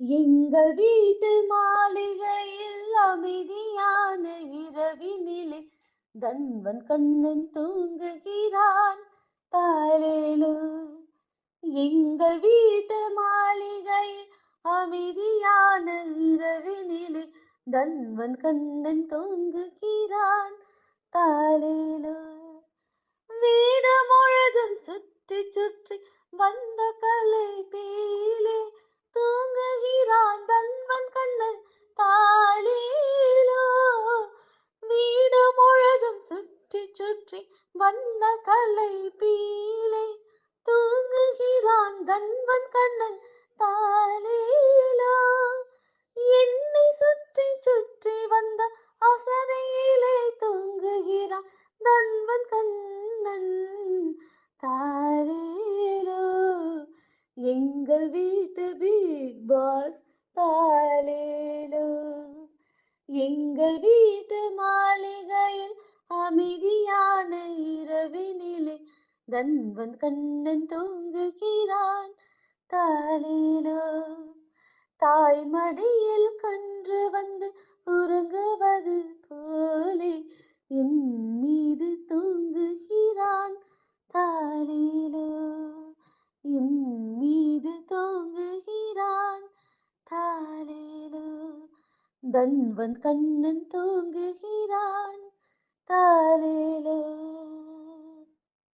எங்கள் வீட்டு மாளிகையில் அமைதியான இரவினிலே தன்வன் கண்ணன் தூங்குகிறான். தாலேலோ. எங்கள் வீட்டு மாளிகையில் அமைதியான இரவினிலே தன்வன் கண்ணன் தூங்குகிறான். தாலேலோ. வீடு முழுதும் சுற்றி சுற்றி வந்த களைப்பிலே தூங்குகிறான் தன்வன் கண்ணன். தாலேலோ. வீடு முழுதும் சுற்றி சுற்றி வந்த களைப்பிலே தூங்குகிறான் தன்வன் கண்ணன். தாலேலோ. என்னை சுற்றி சுற்றி வந்த அவசரையிலே தூங்குகிறான் தன்வன் கண்ணன். தாலேலோ. எங்கள் வீட்டு பிக் பாஸ். தாலேலோ. எங்கள் வீட்டு மாளிகையில் அமைதியான இரவினிலே தன்வன் கண்ணன் தூங்குகிறான். தாலேலோ. தாய் மடியில் கன்று வந்து உறங்குவது போலே என் மீது தூங்குகிறான். தாலேலோ. என் மீது தூங்குகிறான். தாலேலோ. தன்வன் கண்ணன் தூங்குகிறான். தாலேலோ.